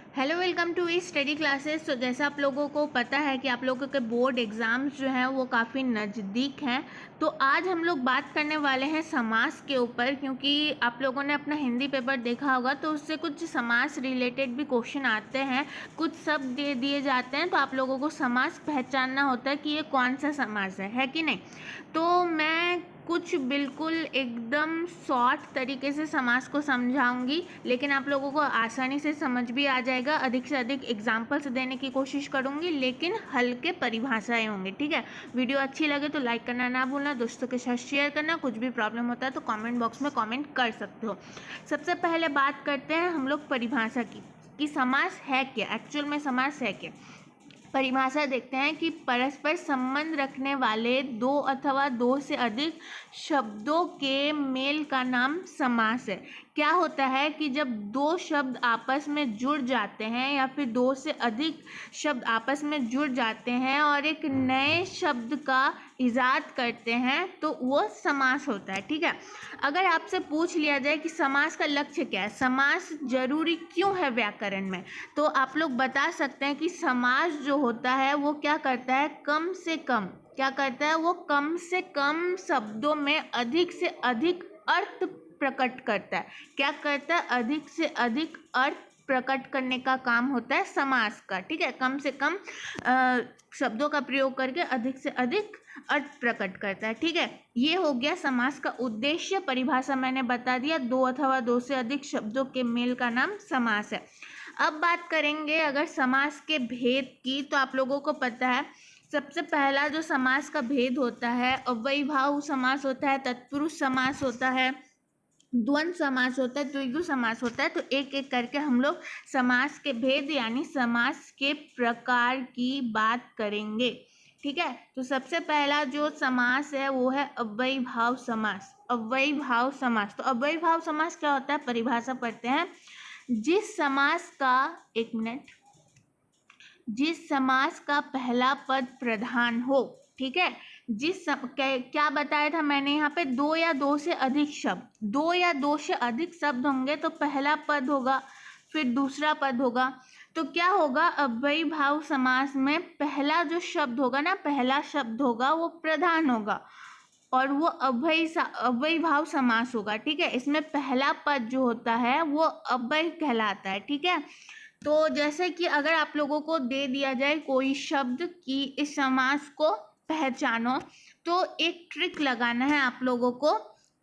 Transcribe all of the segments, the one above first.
Hello, welcome to E study classes. तो जैसा आप लोगों को पता है कि आप लोगों के बोर्ड एग्ज़ाम्स जो हैं वो काफ़ी नज़दीक हैं। तो आज हम लोग बात करने वाले हैं समास के ऊपर, क्योंकि आप लोगों ने अपना हिंदी पेपर देखा होगा तो उससे कुछ समास रिलेटेड भी क्वेश्चन आते हैं, कुछ शब्द दे दिए जाते हैं, तो आप लोगों को समास पहचानना होता है कि ये कौन सा समास है कि नहीं। तो मैं कुछ बिल्कुल एकदम शॉर्ट तरीके से समास को समझाऊंगी, लेकिन आप लोगों को आसानी से समझ भी आ जाएगा। अधिक से अधिक एग्जाम्पल्स देने की कोशिश करूंगी, लेकिन हल्के परिभाषाएं होंगे, ठीक है। वीडियो अच्छी लगे तो लाइक करना ना भूलना, दोस्तों के साथ शेयर करना। कुछ भी प्रॉब्लम होता है तो कमेंट बॉक्स में कमेंट कर सकते हो। सबसे पहले बात करते हैं हम लोग परिभाषा की कि समास है क्या, एक्चुअल में समास है क्या। परिभाषा देखते हैं कि परस्पर संबंध रखने वाले दो अथवा दो से अधिक शब्दों के मेल का नाम समास है। क्या होता है कि जब दो शब्द आपस में जुड़ जाते हैं या फिर दो से अधिक शब्द आपस में जुड़ जाते हैं और एक नए शब्द का इजाद करते हैं तो वो समास होता है, ठीक है। अगर आपसे पूछ लिया जाए कि समास का लक्ष्य क्या है, समास जरूरी क्यों है व्याकरण में, तो आप लोग बता सकते हैं कि समास जो होता है वो क्या करता है, कम से कम क्या करता है, वो कम से कम शब्दों में अधिक से अधिक अर्थ प्रकट करता है। क्या करता है, अधिक से अधिक अर्थ प्रकट करने का काम होता है समास का, ठीक है। कम से कम शब्दों का प्रयोग करके अधिक से अधिक अर्थ प्रकट करता है, ठीक है। ये हो गया समास का उद्देश्य। परिभाषा मैंने बता दिया, दो अथवा दो से अधिक शब्दों के मेल का नाम समास है। अब बात करेंगे अगर समास के भेद की, तो आप लोगों को पता है सबसे पहला जो समास का भेद होता है, अव्ययीभाव समास होता है, तत्पुरुष समास होता है, द्वंद्व समास होता है, द्विगु समास होता है। तो एक एक करके हम लोग समास के भेद यानी समास के प्रकार की बात करेंगे, ठीक है। तो सबसे पहला जो समास है वो है अव्ययीभाव समास। अव्ययीभाव समास, तो अव्ययीभाव समास क्या होता है, परिभाषा पढ़ते हैं। जिस समास का, एक मिनट, जिस समास का पहला पद प्रधान हो, ठीक है। क्या बताया था मैंने यहाँ पे, दो या दो से अधिक शब्द, दो या दो से अधिक शब्द होंगे तो पहला पद होगा, फिर दूसरा पद होगा। तो क्या होगा, अव्ययीभाव समास में पहला जो शब्द होगा ना, पहला शब्द होगा वो प्रधान होगा और वो अव्ययीभाव समास होगा, ठीक है। इसमें पहला पद जो होता है वो अव्यय कहलाता है, ठीक है। तो जैसे कि अगर आप लोगों को दे दिया जाए कोई शब्द कि इस समास को पहचानो, तो एक ट्रिक लगाना है आप लोगों को।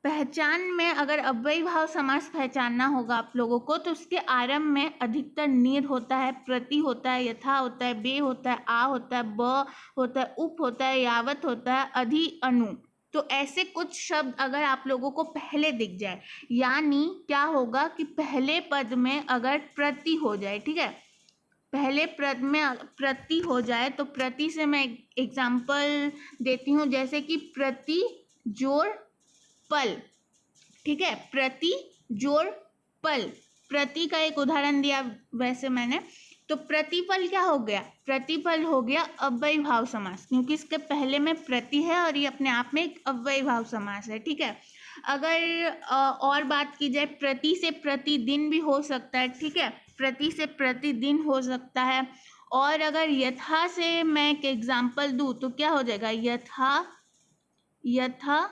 पहचान में अगर अव्ययीभाव समास पहचानना होगा आप लोगों को, तो उसके आरंभ में अधिकतर निर होता है, प्रति होता है, यथा होता है, बे होता है, आ होता है, ब होता है, उप होता है, यावत होता है, अधि, अनु। तो ऐसे कुछ शब्द अगर आप लोगों को पहले दिख जाए, यानी क्या होगा कि पहले पद में अगर प्रति हो जाए, ठीक है, पहले पद में प्रति हो जाए, तो प्रति से मैं एग्जाम्पल देती हूँ, जैसे कि प्रति जोड़ पल, ठीक है। प्रति जोड़ पल, प्रति का एक उदाहरण दिया वैसे मैंने। तो प्रतिपल क्या हो गया, प्रतिपल हो गया अव्ययीभाव समास, क्योंकि इसके पहले में प्रति है और ये अपने आप में एक अव्ययीभाव समास है, ठीक है। अगर और बात की जाए, प्रति से प्रतिदिन भी हो सकता है, ठीक है, प्रति से प्रतिदिन हो सकता है। और अगर यथा से मैं एक एग्जाम्पल दूँ तो क्या हो जाएगा, यथा, यथा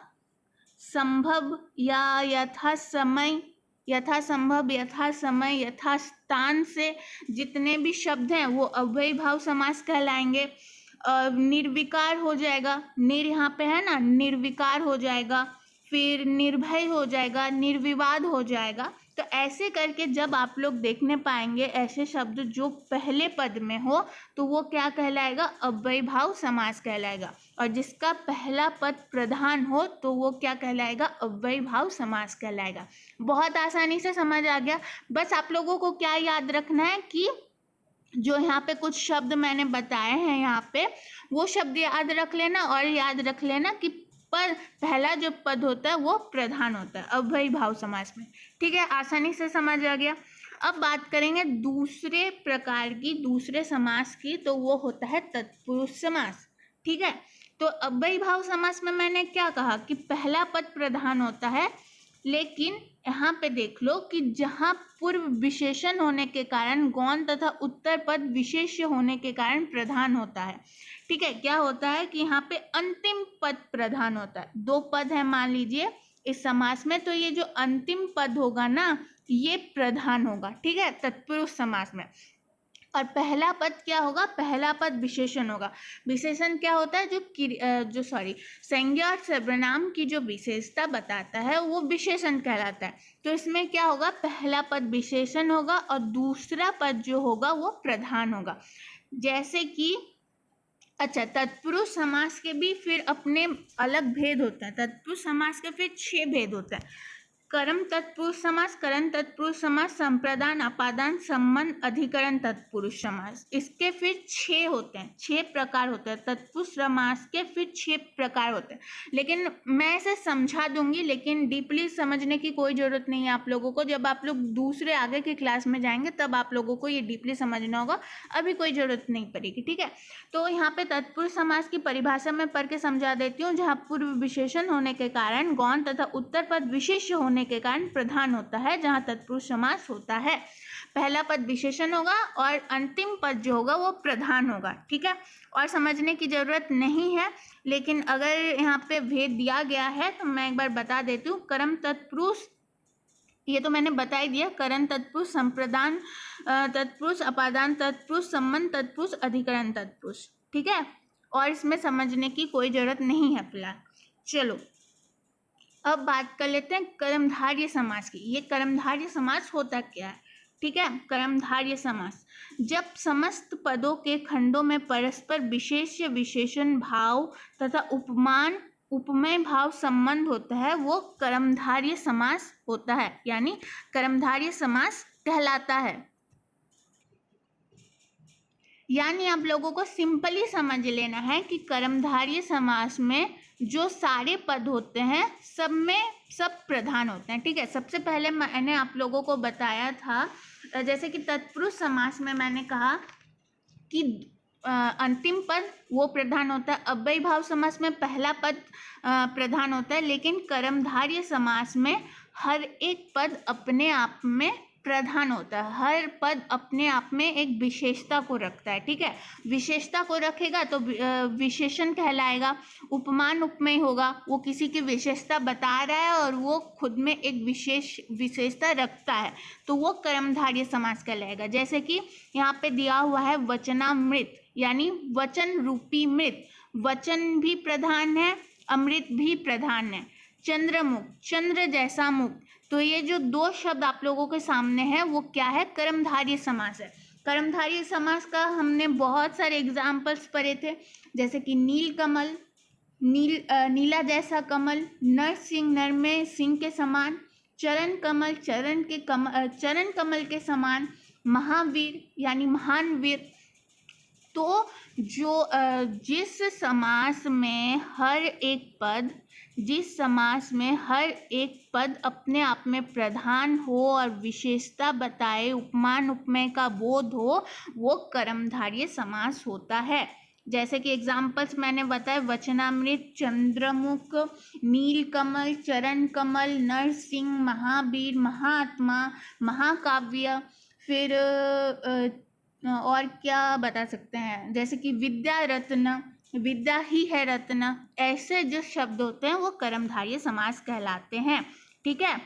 संभव या यथा समय, यथा संभव, यथा समय, यथा स्थान से जितने भी शब्द हैं वो अव्ययीभाव समास कहलाएंगे। निर्विकार हो जाएगा, निर यहाँ पे है ना, निर्विकार हो जाएगा, फिर निर्भय हो जाएगा, निर्विवाद हो जाएगा। तो ऐसे करके जब आप लोग देखने पाएंगे ऐसे शब्द जो पहले पद में हो, तो वो क्या कहलाएगा, अव्ययीभाव समास कहलाएगा। और जिसका पहला पद प्रधान हो तो वो क्या कहलाएगा, अव्ययीभाव समास कहलाएगा। बहुत आसानी से समझ आ गया। बस आप लोगों को क्या याद रखना है कि जो यहाँ पे कुछ शब्द मैंने बताए हैं यहाँ पे, वो शब्द याद रख लेना, और याद रख लेना कि पर पहला जो पद होता है वो प्रधान होता है अव्ययीभाव समास में, ठीक है। आसानी से समझ आ गया। अब बात करेंगे दूसरे प्रकार की, दूसरे समास की, तो वो होता है तत्पुरुष समास, ठीक है। तो अव्ययीभाव समास में मैंने क्या कहा कि पहला पद प्रधान होता है, लेकिन यहाँ पे देख लो कि जहाँ पूर्व विशेषण होने के कारण गौण तथा उत्तर पद विशेष्य होने के कारण प्रधान होता है। ठीक है, क्या होता है कि यहाँ पे अंतिम पद प्रधान होता है। दो पद है मान लीजिए इस समास में, तो ये जो अंतिम पद होगा ना ये प्रधान होगा। ठीक है, तत्पुरुष समास में। और पहला पद क्या होगा? पहला पद विशेषण होगा। विशेषण क्या होता है? संज्ञा और सर्वनाम की जो विशेषता बताता है वो विशेषण कहलाता है। तो इसमें क्या होगा? पहला पद विशेषण होगा और दूसरा पद जो होगा वो प्रधान होगा। जैसे कि अच्छा, तत्पुरुष समास के भी फिर अपने अलग भेद होता है। तत्पुरुष समास के फिर 6 भेद होता है। कर्म तत्पुरुष समास, करण तत्पुरुष समास, संप्रदान, अपादान, संबंध, अधिकरण तत्पुरुष समास। इसके फिर 6 होते हैं, 6 प्रकार होते हैं। तत्पुरुष समास के फिर 6 प्रकार होते हैं। लेकिन मैं इसे समझा दूंगी, लेकिन डीपली समझने की कोई ज़रूरत नहीं है आप लोगों को। जब आप लोग दूसरे आगे की क्लास में जाएंगे तब आप लोगों को ये डीपली समझना होगा, अभी कोई ज़रूरत नहीं पड़ेगी। ठीक है, तो यहाँ पे तत्पुरुष समास की परिभाषा में पढ़ के समझा देती हूँ। जहाँ पूर्व विशेषण होने के कारण गौण तथा उत्तर पद विशेष्य होने के कारण प्रधान होता है, जहाँ तत्पुरुष समास होता है। पहला पद विशेषण होगा और अंतिम पद जो होगा वो प्रधान होगा। ठीक है, और समझने की जरूरत नहीं है, लेकिन अगर यहाँ पे भेद दिया गया है तो मैं एक बार बता देती हूँ। कर्म तत्पुरुष, ये तो मैंने बता ही दिया। करण तत्पुरुष, संप्रदान तत्पुरुष, अपादान तत्पुरुष, संबंध तत्पुरुष, अधिकरण तत्पुरुष। ठीक है, और इसमें समझने की कोई जरूरत नहीं है फिलहाल। चलो अब बात कर लेते हैं कर्मधारय समास की। ये कर्मधारय समास होता क्या है? ठीक है, कर्मधारय समास जब समस्त पदों के खंडों में परस्पर विशेष विशेषण भाव तथा उपमान उपमेय भाव संबंध होता है वो कर्मधारय समास होता है, यानी कर्मधारय समास कहलाता है। यानी आप लोगों को सिंपली समझ लेना है कि कर्मधारय समास में जो सारे पद होते हैं सब में सब प्रधान होते हैं। ठीक है, सबसे पहले मैंने आप लोगों को बताया था, जैसे कि तत्पुरुष समास में मैंने कहा कि अंतिम पद वो प्रधान होता है। अव्ययी भाव समास में पहला पद प्रधान होता है, लेकिन कर्मधारय समास में हर एक पद अपने आप में प्रधान होता है। हर पद अपने आप में एक विशेषता को रखता है। ठीक है, विशेषता को रखेगा तो विशेषण कहलाएगा। उपमान उपमेय होगा, वो किसी की विशेषता बता रहा है और वो खुद में एक विशेषता रखता है, तो वो कर्मधारय समास कहलाएगा। जैसे कि यहाँ पे दिया हुआ है वचनामृत, यानी वचन रूपी मृत। वचन भी प्रधान है, अमृत भी प्रधान है। चंद्रमुख, चंद्र जैसा मुख। तो ये जो दो शब्द आप लोगों के सामने है वो क्या है? कर्मधारय समास है। कर्मधारय समास का हमने बहुत सारे एग्जाम्पल्स पढ़े थे, जैसे कि नीलकमल, नीला जैसा कमल, नर सिंह, नर में सिंह के समान, चरण कमल, चरण कमल के समान, महावीर यानी महान वीर। तो जो जिस समास में हर एक पद अपने आप में प्रधान हो और विशेषता बताए, उपमान उपमेय का बोध हो, वो कर्मधारय समास होता है। जैसे कि एग्जाम्पल्स मैंने बताए, वचनामृत, चंद्रमुख, नीलकमल, चरण कमल, नरसिंह, महावीर, महात्मा, महाकाव्य। फिर और क्या बता सकते हैं, जैसे कि विद्या रत्न, विद्या ही है रत्न। ऐसे जो शब्द होते हैं वो कर्मधारय समास कहलाते हैं। ठीक है,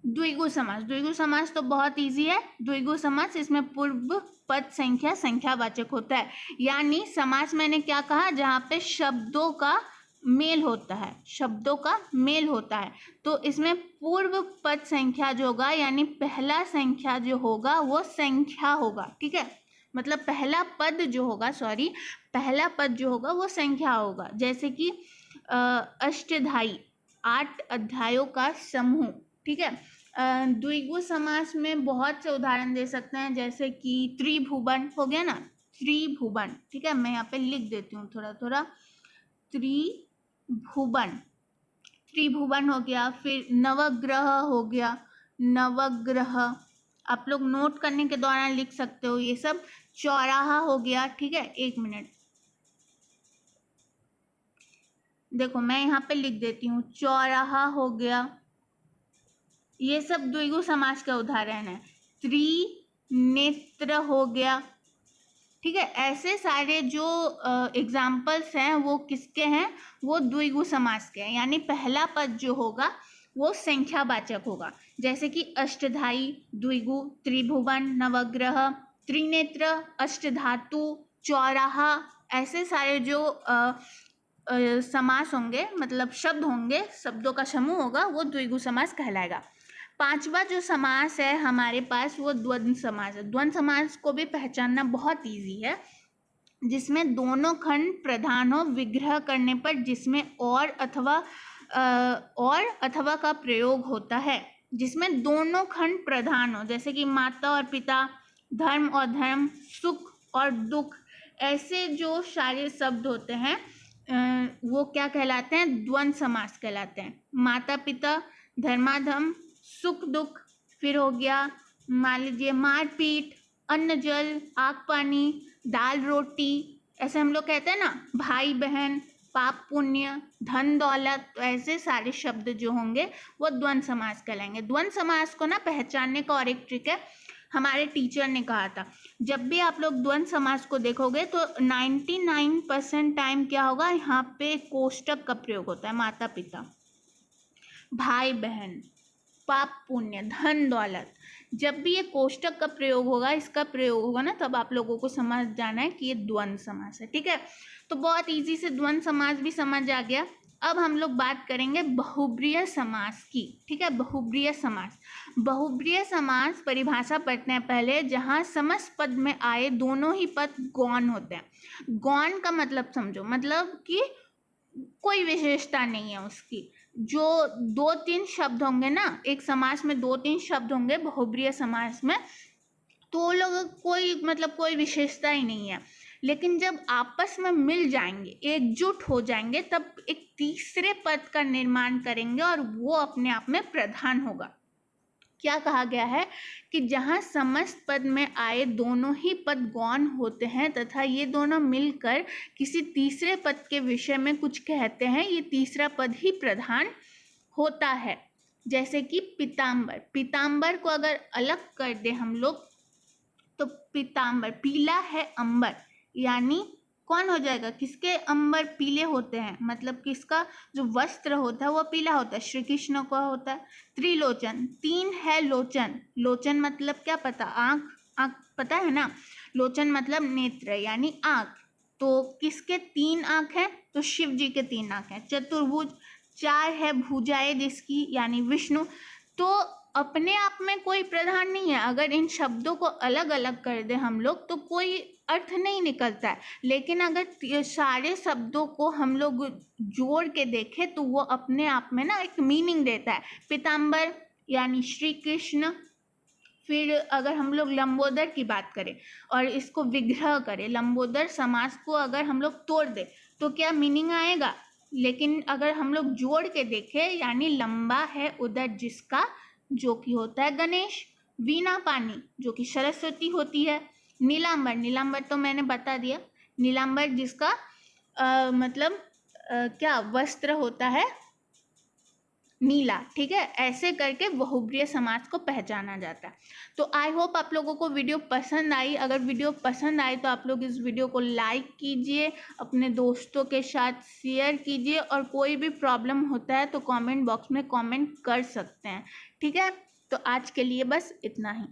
द्विगु समास, द्विगु समास तो बहुत इजी है। द्विगु समास, इसमें पूर्व पद संख्यावाचक होता है। यानी समास मैंने क्या कहा? जहाँ पे शब्दों का मेल होता है, शब्दों का मेल होता है। तो इसमें पूर्व पद संख्या जो होगा, यानी पहला संख्या जो होगा वो संख्या होगा। ठीक है, मतलब पहला पद जो होगा वो संख्या होगा। जैसे कि अष्टधाई, 8 अध्यायों का समूह। ठीक है, द्विगु समास में बहुत से उदाहरण दे सकते हैं, जैसे कि त्रिभुवन हो गया ना, त्रिभुवन। ठीक है, मैं यहाँ पे लिख देती हूँ थोड़ा थोड़ा। त्रिभुवन हो गया। फिर नवग्रह हो गया, नवग्रह आप लोग नोट करने के दौरान लिख सकते हो ये सब। चौराहा हो गया। ठीक है, 1 मिनट, देखो मैं यहाँ पे लिख देती हूँ। चौराहा हो गया, ये सब द्विगु समास का उदाहरण है। त्रिनेत्र हो गया, ठीक है। ऐसे सारे जो एग्जाम्पल्स हैं वो किसके हैं, वो द्विगु समास के हैं। यानी पहला पद जो होगा वो संख्यावाचक होगा, जैसे कि अष्टधाई द्विगु, त्रिभुवन, नवग्रह, त्रिनेत्र, अष्टधातु, चौराहा, ऐसे सारे जो समास होंगे, मतलब शब्द होंगे, शब्दों का समूह होगा, वो द्विगु समास कहलाएगा। पांचवा जो समास है हमारे पास वो द्वंद्व समास है। द्वंद्व समास को भी पहचानना बहुत इजी है, जिसमें दोनों खंड प्रधान हो विग्रह करने पर, जिसमें और अथवा का प्रयोग होता है, जिसमें दोनों खंड प्रधान हो, जैसे कि माता और पिता, धर्म और धर्म, सुख और दुख, ऐसे जो सारे शब्द होते हैं वो क्या कहलाते हैं, द्वंद्व समास कहलाते हैं। माता पिता, धर्माधर्म, सुख दुख, फिर हो गया मान लीजिए मारपीट, अन्न जल, आग पानी, दाल रोटी, ऐसे हम लोग कहते हैं ना, भाई बहन, पाप पुण्य, धन दौलत, तो ऐसे सारे शब्द जो होंगे वो द्वंद्व समास कहलाएंगे। द्वंद्व समास को ना पहचानने का और एक ट्रिक है, हमारे टीचर ने कहा था, जब भी आप लोग द्वंद्व समास को देखोगे तो 99% टाइम क्या होगा, यहाँ पे कोष्टक का प्रयोग होता है। माता पिता, भाई बहन, पाप पुण्य, धन दौलत, जब भी ये कोष्टक का प्रयोग होगा, इसका प्रयोग होगा ना, तब आप लोगों को समझ जाना है कि ये द्वंद्व समास है, ठीक है। तो बहुत इजी से द्वंद्व समास भी समझ आ गया। अब हम लोग बात करेंगे बहुब्रीय समास की, ठीक है। बहुब्रीय समास, बहुब्रीय समास परिभाषा पढ़ते हैं पहले, जहाँ समस्त पद में आए दोनों ही पद गौण होते हैं। गौण का मतलब समझो, मतलब कि कोई विशेषता नहीं है उसकी। जो 2-3 शब्द होंगे ना, एक समास में 2-3 शब्द होंगे बहुब्रीय समास में, तो वो लोग कोई मतलब कोई विशेषता ही नहीं है, लेकिन जब आपस में मिल जाएंगे, एकजुट हो जाएंगे, तब एक तीसरे पद का निर्माण करेंगे और वो अपने आप में प्रधान होगा। क्या कहा गया है कि जहाँ समस्त पद में आए दोनों ही पद गौण होते हैं तथा ये दोनों मिलकर किसी तीसरे पद के विषय में कुछ कहते हैं, ये तीसरा पद ही प्रधान होता है। जैसे कि पीताम्बर, पीताम्बर को अगर अलग कर दे हम लोग तो पीताम्बर, पीला है अंबर, यानी कौन हो जाएगा, किसके अंबर पीले होते हैं, मतलब किसका जो वस्त्र होता है वो पीला होता है, श्री कृष्ण का होता है। त्रिलोचन, 3 है लोचन, लोचन मतलब क्या पता, आँख, आँख पता है ना, लोचन मतलब नेत्र यानी आँख, तो किसके 3 आँख हैं, तो शिव जी के 3 आँख हैं। चतुर्भुज, 4 है भुजाएं जिसकी, यानी विष्णु। तो अपने आप में कोई प्रधान नहीं है, अगर इन शब्दों को अलग अलग कर दे हम लोग तो कोई अर्थ नहीं निकलता है, लेकिन अगर सारे शब्दों को हम लोग जोड़ के देखें तो वो अपने आप में ना एक मीनिंग देता है। पीताम्बर यानी श्री कृष्ण। फिर अगर हम लोग लंबोदर की बात करें और इसको विग्रह करें, लंबोदर समास को अगर हम लोग तोड़ दें तो क्या मीनिंग आएगा, लेकिन अगर हम लोग जोड़ के देखें, यानी लंबा है उदर जिसका, जो कि होता है गणेश। वीणा पानी, जो कि सरस्वती होती है। नीलांबर, नीलांबर तो मैंने बता दिया, नीलांबर जिसका मतलब क्या वस्त्र होता है, नीला, ठीक है। ऐसे करके बहुब्रीय समास को पहचाना जाता है। तो आई होप आप लोगों को वीडियो पसंद आई। अगर वीडियो पसंद आई तो आप लोग इस वीडियो को लाइक कीजिए, अपने दोस्तों के साथ शेयर कीजिए, और कोई भी प्रॉब्लम होता है तो कमेंट बॉक्स में कमेंट कर सकते हैं, ठीक है। तो आज के लिए बस इतना ही।